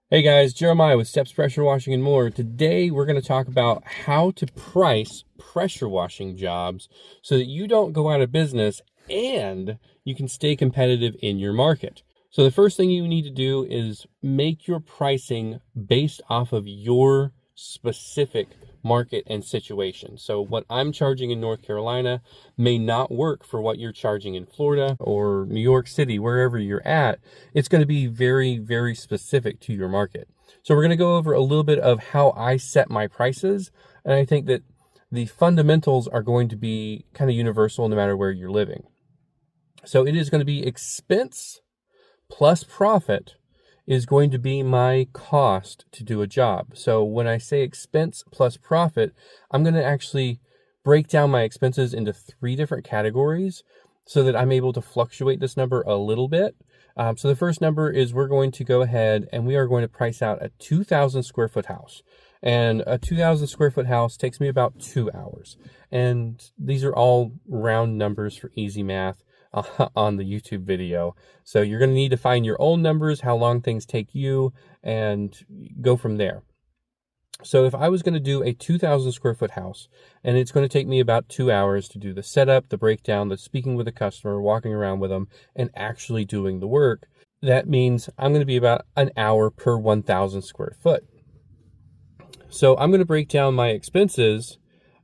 Hey guys, Jeremiah with Steps Pressure Washing and More. Today we're going to talk about how to price pressure washing jobs so that you don't go out of business and you can stay competitive in your market. So the first thing you need to do is make your pricing based off of your specific market and situation. So what I'm charging in North Carolina may not work for what you're charging in Florida or New York City, wherever you're at. It's going to be very, very specific to your market. So we're going to go over a little bit of how I set my prices. And I think that the fundamentals are going to be kind of universal no matter where you're living. So it is going to be expense plus profit is going to be my cost to do a job. So when I say expense plus profit, I'm going to actually break down my expenses into 3 different categories so that I'm able to fluctuate this number a little bit. So the first number is we're going to go ahead and we are going to price out a 2,000 square foot house. And a 2,000 square foot house takes me about 2 hours. And these are all round numbers for easy math on the YouTube video. So you're going to need to find your own numbers, how long things take you, and go from there. So if I was going to do a 2,000 square foot house, and it's going to take me about 2 hours to do the setup, the breakdown, the speaking with the customer, walking around with them, and actually doing the work, that means I'm going to be about an hour per 1,000 square foot. So I'm going to break down my expenses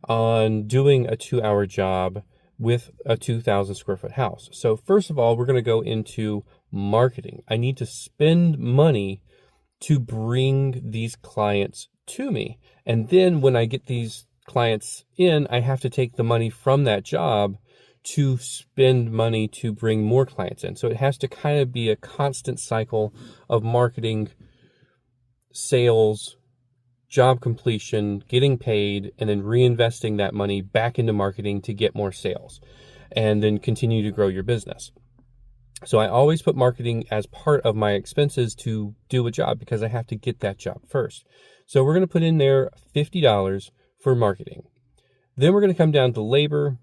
on doing a 2-hour job with a 2,000 square foot house. So first of all, we're going to go into marketing. I need to spend money to bring these clients to me. And then when I get these clients in, I have to take the money from that job to spend money to bring more clients in. So it has to kind of be a constant cycle of marketing, sales, job completion, getting paid, and then reinvesting that money back into marketing to get more sales and then continue to grow your business. So I always put marketing as part of my expenses to do a job because I have to get that job first. So we're going to put in there $50 for marketing. Then we're going to come down to labor.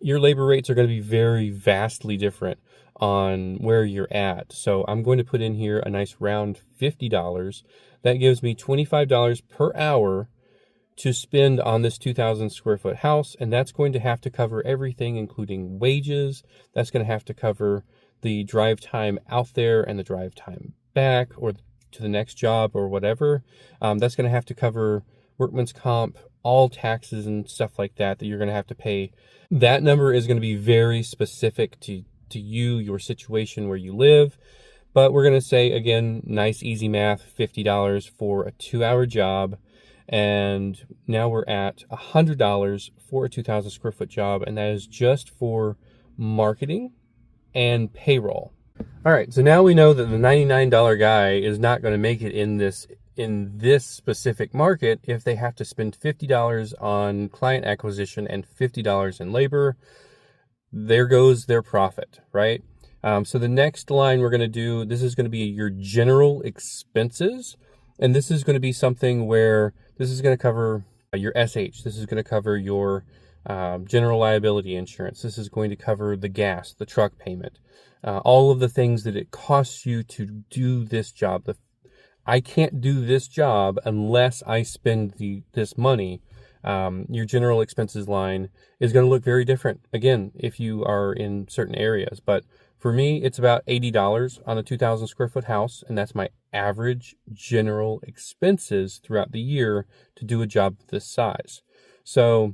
Your labor rates are going to be very vastly different on where you're at. So I'm going to put in here a nice round $50. That gives me $25 per hour to spend on this 2,000 square foot house. And that's going to have to cover everything, including wages. That's going to have to cover the drive time out there and the drive time back or to the next job or whatever. That's going to have to cover workman's comp, all taxes and stuff like that you're going to have to pay. That number is going to be very specific to you, your situation where you live. But we're going to say, again, nice, easy math, $50 for a 2-hour job. And now we're at $100 for a 2,000 square foot job. And that is just for marketing and payroll. All right, so now we know that the $99 guy is not going to make it in this specific market if they have to spend $50 on client acquisition and $50 in labor. There goes their profit, right? So the next line we're going to do, this is going to be your general expenses. And this is going to be something where this is going to cover your SH. This is going to cover your general liability insurance. This is going to cover the gas, the truck payment, all of the things that it costs you to do this job. I can't do this job unless I spend this money. Your general expenses line is going to look very different, again, if you are in certain areas. But for me, it's about $80 on a 2,000 square foot house, and that's my average general expenses throughout the year to do a job this size. So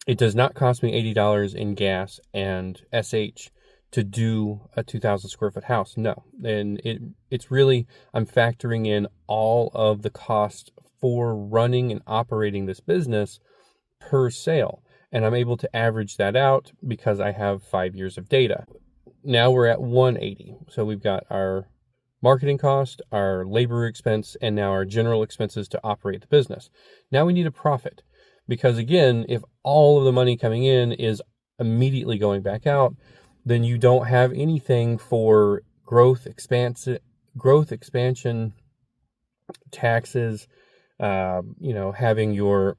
it does not cost me $80 in gas and SH to do a 2,000 square foot house. No. And it's really, I'm factoring in all of the cost for running and operating this business per sale. And I'm able to average that out because I have 5 years of data. Now we're at 180. So we've got our marketing cost, our labor expense, and now our general expenses to operate the business. Now we need a profit because, again, if all of the money coming in is immediately going back out, then you don't have anything for growth, expansion, taxes, having your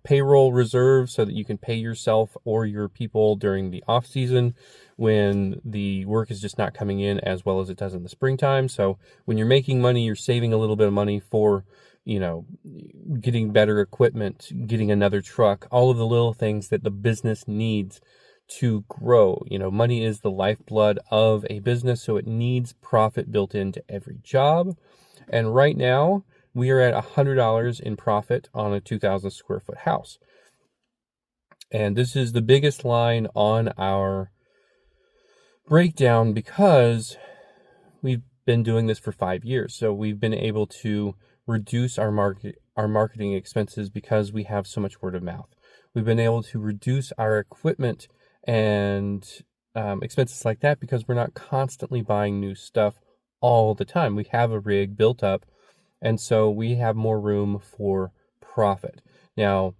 payroll reserve so that you can pay yourself or your people during the off season when the work is just not coming in as well as it does in the springtime. So when you're making money, you're saving a little bit of money for, getting better equipment, getting another truck, all of the little things that the business needs to grow. Money is the lifeblood of a business, so it needs profit built into every job. And right now, we are at $100 in profit on a 2,000 square foot house. And this is the biggest line on our breakdown because we've been doing this for 5 years. So we've been able to reduce our marketing expenses because we have so much word of mouth. We've been able to reduce our equipment and expenses like that because we're not constantly buying new stuff all the time. We have a rig built up, and so we have more room for profit. Now,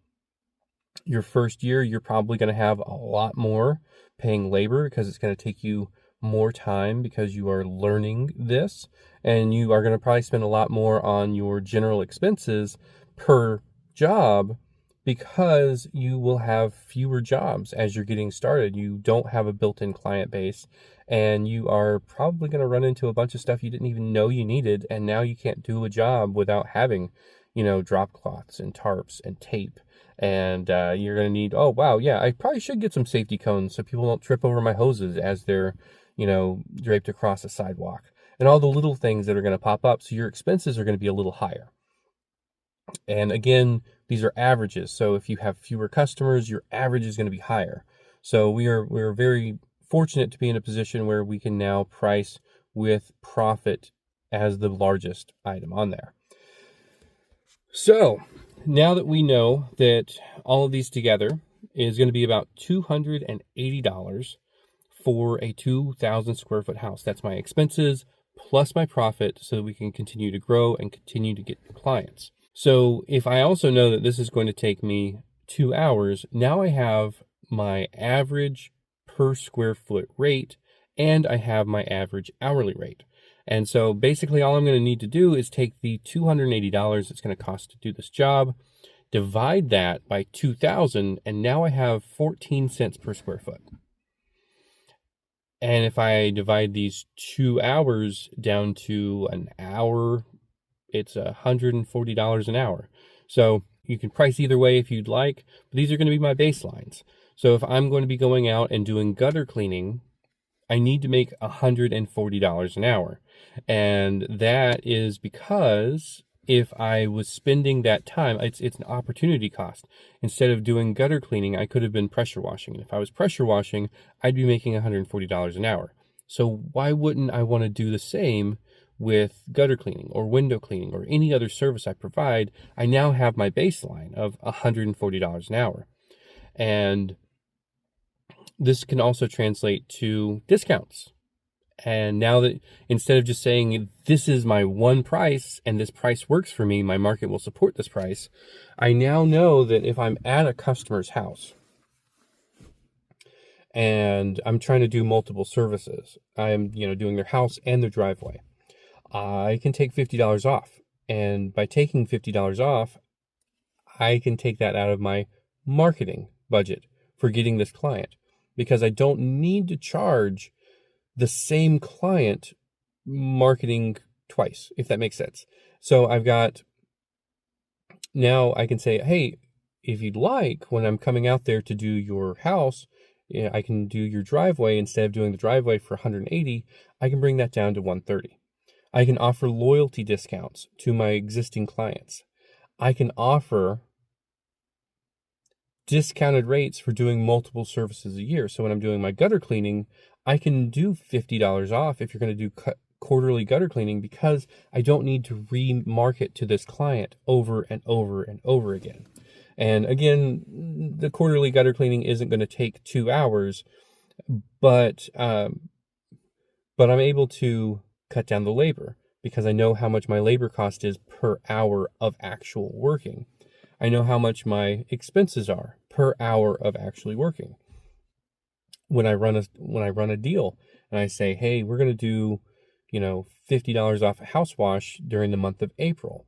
your first year, you're probably going to have a lot more paying labor because it's going to take you more time because you are learning this, and you are going to probably spend a lot more on your general expenses per job because you will have fewer jobs as you're getting started. You don't have a built-in client base, and you are probably going to run into a bunch of stuff you didn't even know you needed, and now you can't do a job without having, drop cloths and tarps and tape. And you're going to need, oh, wow, yeah, I probably should get some safety cones so people don't trip over my hoses as they're, draped across a sidewalk. And all the little things that are going to pop up. So your expenses are going to be a little higher. And again, these are averages. So if you have fewer customers, your average is going to be higher. So we're very fortunate to be in a position where we can now price with profit as the largest item on there. So now that we know that all of these together is going to be about $280 for a 2,000 square foot house. That's my expenses plus my profit so that we can continue to grow and continue to get clients. So if I also know that this is going to take me 2 hours, now I have my average per square foot rate and I have my average hourly rate. And so basically all I'm going to need to do is take the $280 it's going to cost to do this job, divide that by 2,000, and now I have 14 cents per square foot. And if I divide these 2 hours down to an hour, it's $140 an hour. So you can price either way if you'd like, but these are going to be my baselines. So if I'm going to be going out and doing gutter cleaning, I need to make $140 an hour. And that is because if I was spending that time, it's an opportunity cost. Instead of doing gutter cleaning, I could have been pressure washing. And if I was pressure washing, I'd be making $140 an hour. So why wouldn't I want to do the same with gutter cleaning or window cleaning or any other service I provide? I now have my baseline of $140 an hour. And this can also translate to discounts. And now that instead of just saying, this is my one price and this price works for me, my market will support this price, I now know that if I'm at a customer's house and I'm trying to do multiple services, I'm, doing their house and their driveway, I can take $50 off. And by taking $50 off, I can take that out of my marketing budget for getting this client, because I don't need to charge the same client marketing twice, if that makes sense. So now I can say, hey, if you'd like, when I'm coming out there to do your house, I can do your driveway. Instead of doing the driveway for $180, I can bring that down to $130. I can offer loyalty discounts to my existing clients. I can offer discounted rates for doing multiple services a year. So when I'm doing my gutter cleaning, I can do $50 off if you're going to do quarterly gutter cleaning, because I don't need to remarket to this client over and over and over again. And again, the quarterly gutter cleaning isn't going to take 2 hours, but I'm able to cut down the labor because I know how much my labor cost is per hour of actual working. I know how much my expenses are per hour of actually working. When I run a deal and I say, hey, we're going to do, $50 off a house wash during the month of April.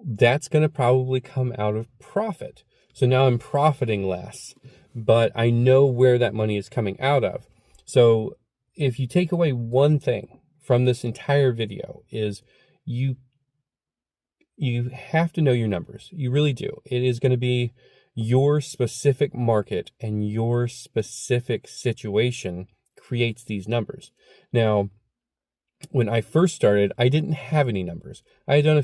that's going to probably come out of profit. So now I'm profiting less, but I know where that money is coming out of. So if you take away one thing from this entire video is you have to know your numbers. You really do. It is going to be your specific market and your specific situation creates these numbers. Now, when I first started, I didn't have any numbers. I had done a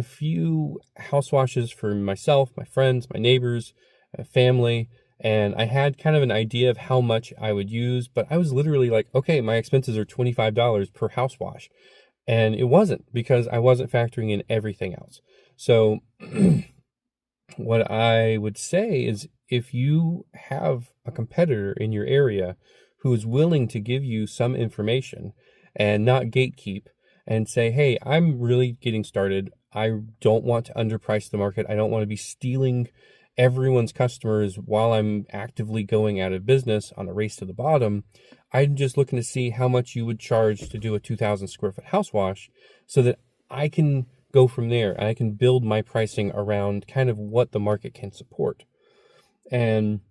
few house washes for myself, my friends, my neighbors, family, and I had kind of an idea of how much I would use, but I was literally like, okay, my expenses are $25 per house wash. And it wasn't, because I wasn't factoring in everything else. So what I would say is, if you have a competitor in your area who is willing to give you some information and not gatekeep and say, hey, I'm really getting started. I don't want to underprice the market. I don't want to be stealing everyone's customers while I'm actively going out of business on a race to the bottom. I'm just looking to see how much you would charge to do a 2,000 square foot house wash so that I can go from there and I can build my pricing around kind of what the market can support. And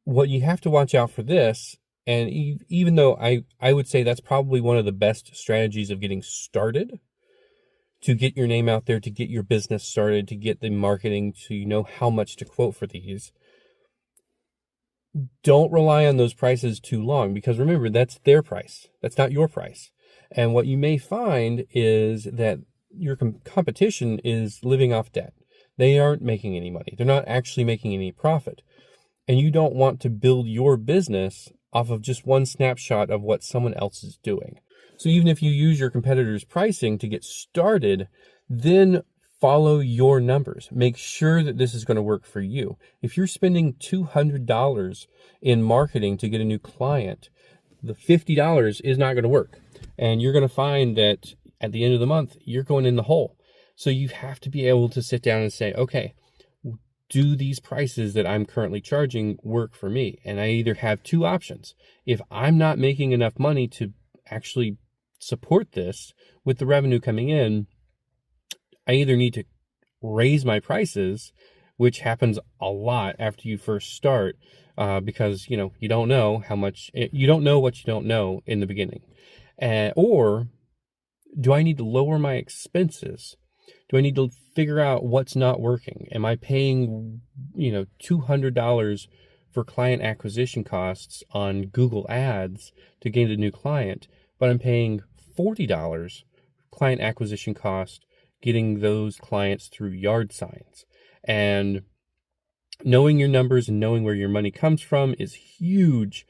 what you have to watch out for this, and even though I would say that's probably one of the best strategies of getting started, to get your name out there, to get your business started, to get the marketing, so you know how much to quote for these. Don't rely on those prices too long, because remember, that's their price. That's not your price. And what you may find is that your competition is living off debt. They aren't making any money. They're not actually making any profit. And you don't want to build your business off of just one snapshot of what someone else is doing. So even if you use your competitor's pricing to get started, then follow your numbers. Make sure that this is going to work for you. If you're spending $200 in marketing to get a new client, the $50 is not going to work. And you're going to find that at the end of the month, you're going in the hole. So you have to be able to sit down and say, okay, do these prices that I'm currently charging work for me? And I either have two options. If I'm not making enough money to actually support this with the revenue coming in, I either need to raise my prices, which happens a lot after you first start, because you don't know how much, you don't know what you don't know in the beginning, or do I need to lower my expenses? Do I need to figure out what's not working? Am I paying, $200 for client acquisition costs on Google Ads to gain a new client, but I'm paying $40 client acquisition cost getting those clients through yard signs? And knowing your numbers and knowing where your money comes from is huge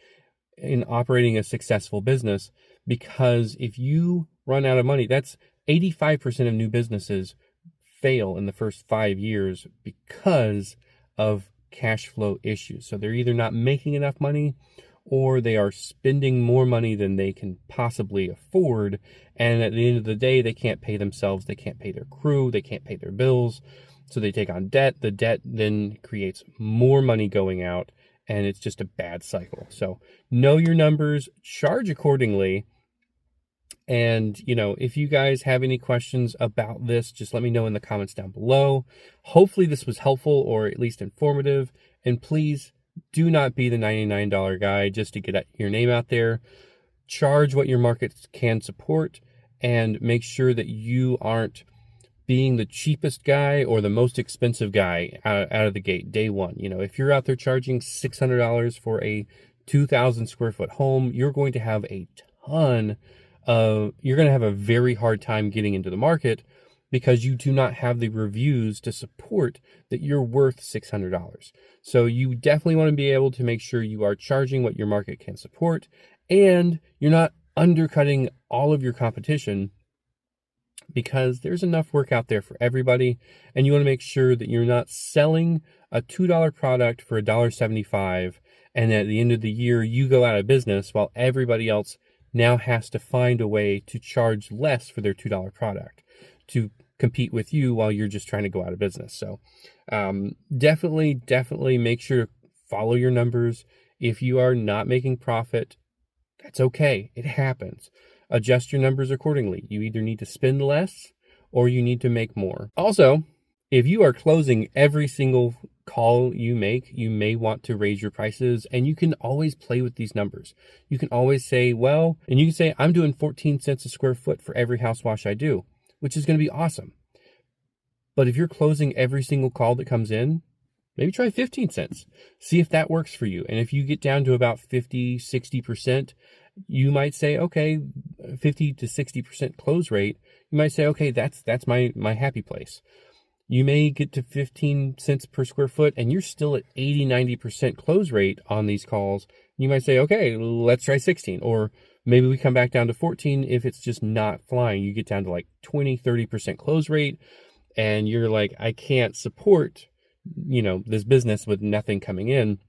in operating a successful business, because if you run out of money, that's 85% of new businesses fail in the first 5 years because of cash flow issues. So they're either not making enough money, or they are spending more money than they can possibly afford. And at the end of the day, they can't pay themselves. They can't pay their crew. They can't pay their bills. So they take on debt. The debt then creates more money going out, and it's just a bad cycle. So know your numbers, charge accordingly. And, if you guys have any questions about this, just let me know in the comments down below. Hopefully this was helpful, or at least informative. And please do not be the $99 guy just to get your name out there. Charge what your market can support, and make sure that you aren't being the cheapest guy or the most expensive guy out of the gate day one. If you're out there charging $600 for a 2,000 square foot home, you're going to have a very hard time getting into the market, because you do not have the reviews to support that you're worth $600. So you definitely want to be able to make sure you are charging what your market can support, and you're not undercutting all of your competition, because there's enough work out there for everybody. And you want to make sure that you're not selling a $2 product for $1.75, and at the end of the year you go out of business while everybody else now has to find a way to charge less for their $2 product to compete with you while you're just trying to go out of business. So definitely make sure to follow your numbers. If you are not making profit, that's okay. It happens. Adjust your numbers accordingly. You either need to spend less, or you need to make more. Also, if you are closing every single call you make, you may want to raise your prices, and you can always play with these numbers. You can always say, well, and you can say, I'm doing 14 cents a square foot for every house wash I do, which is going to be awesome. But if you're closing every single call that comes in, maybe try 15 cents. See if that works for you. And if you get down to about 50, 60%, you might say, okay, 50 to 60% close rate. You might say, okay, that's my happy place. You may get to 15 cents per square foot and you're still at 80, 90% close rate on these calls. You might say, okay, let's try 16. Or maybe we come back down to 14 if it's just not flying. You get down to like 20, 30% close rate and you're like, I can't support, this business with nothing coming in.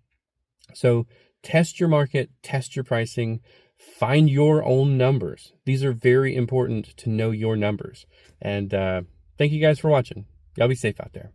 So test your market, test your pricing, find your own numbers. These are very important to know your numbers. And thank you guys for watching. Y'all be safe out there.